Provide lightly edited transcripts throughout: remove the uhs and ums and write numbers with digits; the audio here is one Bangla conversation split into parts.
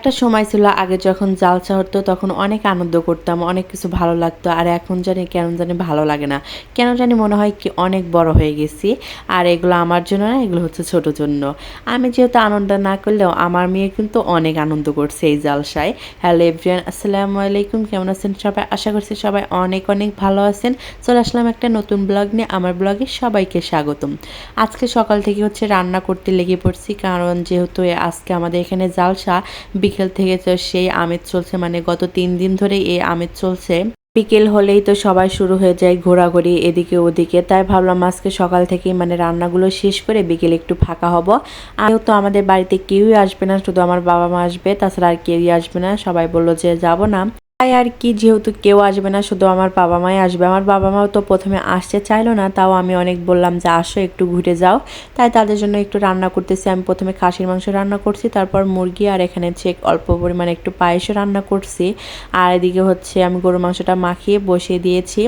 একটা সময় ছিল আগে যখন জালসা হতো তখন অনেক আনন্দ করতাম, অনেক কিছু ভালো লাগতো। আর এখন জানি কেন জানি ভালো লাগে না, কেন জানি মনে হয় কি অনেক বড় হয়ে গেছি। আর এগুলো আমার জন্য না, এগুলো হচ্ছে ছোট জন্য। আমি যেহেতু আনন্দ না করলেও আমার মেয়ে কিন্তু অনেক আনন্দ করছে এই জালসায়। হ্যালো এভরিওয়ান, আসসালামু আলাইকুম। কেমন আছেন সবাই? আশা করছি সবাই অনেক অনেক ভালো আছেন। চলে আসলাম একটা নতুন ব্লগ নিয়ে। আমার ব্লগে সবাইকে স্বাগতম। আজকে সকাল থেকে হচ্ছে রান্না করতে লেগে পড়ছি, কারণ যেহেতু আজকে আমাদের এখানে জালসা, বিকেল থেকে তো সেই আমেজ চলছে, মানে গত 3 দিন ধরে এই আমেজ চলছে। বিকেল হলেই তো সবাই শুরু হয়ে যায় ঘোরাঘুরি এদিকে ওদিকে, তাই ভাবলাম আজকে সকাল থেকেই মানে রান্নাগুলো শেষ করে বিকেলে একটু ফাঁকা হব। আমিও তো আমাদের বাড়িতে কেউই আসবে না, শুধু আমার বাবা মা আসবে, তাছাড়া আর কেউই আসবে না। সবাই বললো যে যাব না, তাই আর কি, যেহেতু কেউ আসবে না শুধু আমার বাবা মাই আসবে। আমার বাবা মাও তো প্রথমে আসতে চাইলো না, তাও আমি অনেক বললাম যে আসো একটু ঘুরে যাও। তাই তাদের জন্য একটু রান্না করতেছি। আমি প্রথমে খাসির মাংস রান্না করছি, তারপর মুরগি, আর এখানে হচ্ছে অল্প পরিমাণে একটু পায়েসও রান্না করছি। আর এদিকে হচ্ছে আমি গরুর মাংসটা মাখিয়ে বসিয়ে দিয়েছি।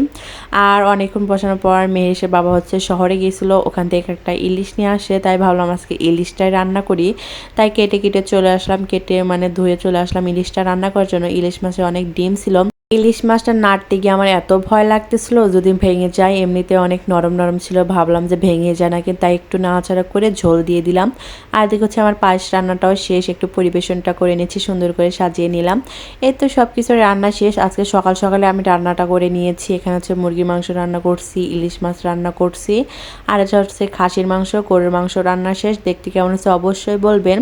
আর অনেকক্ষণ বসানোর পর মেহেশের বাবা হচ্ছে শহরে গিয়েছিলো, ওখান থেকে একটা ইলিশ নিয়ে আসে, তাই ভাবলাম আজকে ইলিশটাই রান্না করি। তাই কেটে কেটে চলে আসলাম, কেটে মানে ধুয়ে চলে আসলাম ইলিশটা রান্না করার জন্য। ইলিশ মাছে অনেক ডিম ছিল। ইলিশ মাছটা নাড়তে গিয়ে আমার এত ভয় লাগতেছিল যদি ভেঙে যায়, এমনিতে অনেক নরম নরম ছিল, ভাবলাম যে ভেঙে যায় নাকি, তাই একটু নাড়াচাড়া করে ঝোল দিয়ে দিলাম। আর দেখে হচ্ছে আমার পায়েস রান্নাটাও শেষ, একটু পরিবেশনটা করে নিচ্ছি, সুন্দর করে সাজিয়ে নিলাম। এই তো সব কিছু রান্না শেষ। আজকে সকাল সকালে আমি রান্নাটা করে নিয়েছি। এখানে হচ্ছে মুরগির মাংস রান্না করছি, ইলিশ মাছ রান্না করছি, আর এটা হচ্ছে খাসির মাংস, গরুর মাংস রান্না শেষ। দেখতে কেমন হচ্ছে অবশ্যই বলবেন।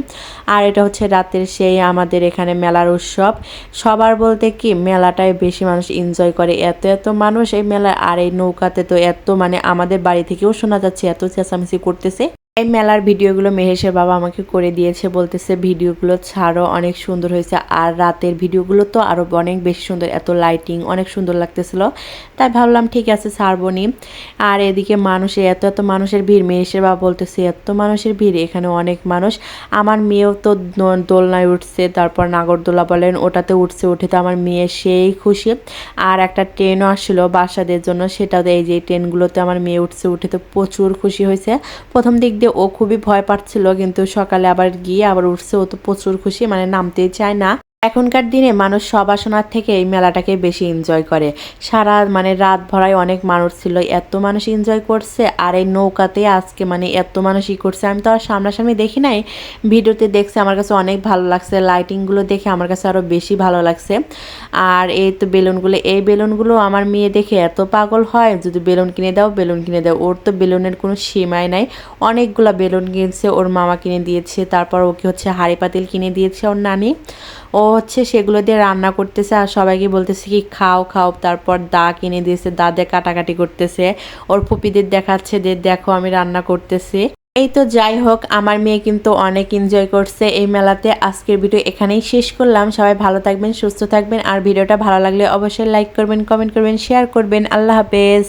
আর এটা হচ্ছে রাতের সেই আমাদের এখানে মেলার উৎসব। সবার বলতে কি মেলাটায় বেশি মানুষ এনজয় করে, এত এত মানুষ এই মেলায়। আর এই নৌকাতে তো এত, মানে আমাদের বাড়ি থেকেও শোনা যাচ্ছে এত চেঁচামেচি করতেছে। এই মেলার ভিডিওগুলো মেহেশের বাবা আমাকে করে দিয়েছে, বলতেছে ভিডিওগুলো ছাড়ো, অনেক সুন্দর হয়েছে। আর রাতের ভিডিওগুলো তো আরও অনেক বেশি সুন্দর, এত লাইটিং অনেক সুন্দর লাগতেছিল। তাই ভাবলাম ঠিক আছে ছাড়বো নি। আর এদিকে মানুষের এত এত মানুষের ভিড়, মেহেশের বাবা বলতেছে এত মানুষের ভিড়, এখানে অনেক মানুষ। আমার মেয়েও তো দোলনায় উঠছে, তারপর নাগরদোলা বলেন ওটাতে উঠছে, উঠে তো আমার মেয়ে সেই খুশি। আর একটা ট্রেনও আসছিল বাচ্চাদের জন্য, সেটাও এই যে ট্রেনগুলোতে আমার মেয়ে উঠছে, উঠে তো প্রচুর খুশি হয়েছে। প্রথম দিক দিয়ে ও খুবই ভয় পাচ্ছিল, কিন্তু সকালে আবার গিয়ে আবার উঠছে, ও তো প্রচুর খুশি, মানে নামতেই চায় না। এখনকার দিনে মানুষ সব আসনার থেকে এই মেলাটাকে বেশি এনজয় করে। সারা মানে রাত ভরায় অনেক মানুষ ছিল, এত মানুষ এনজয় করছে। আর এই নৌকাতে আজকে মানে এত মানুষই করছে, আমি তো আর সামনাসামনি দেখি নাই, ভিডিওতে দেখছি। আমার কাছে অনেক ভালো লাগছে, লাইটিংগুলো দেখে আমার কাছে আরও বেশি ভালো লাগছে। আর এই তো বেলুনগুলো, এই বেলুনগুলো আমার মেয়ে দেখে এত পাগল হয়, যদি বেলুন কিনে দাও বেলুন কিনে দাও। ওর তো বেলুনের কোনো সীমাই নাই, অনেকগুলো বেলুন কিনছে, ওর মামা কিনে দিয়েছে, তারপর ওকে হচ্ছে হাঁড়ি পাতিল কিনে দিয়েছে ওর নানি। ও হচ্ছে সেগুলো দিয়ে রান্না করতেছে, আর সবাইকে বলতেছে কি খাও খাও। তারপর দা কিনে দিয়েছে, দা দিয়ে কাটাকাটি করতেছে, ওর ফুপিদের দেখাচ্ছে যে দেখো আমি রান্না করতেছি। এই তো যাই হোক, আমার মেয়ে কিন্তু অনেক এনজয় করছে এই মেলাতে। আজকের ভিডিও এখানেই শেষ করলাম। সবাই ভালো থাকবেন, সুস্থ থাকবেন, আর ভিডিওটা ভালো লাগলে অবশ্যই লাইক করবেন, কমেন্ট করবেন, শেয়ার করবেন। আল্লাহ হাফেজ।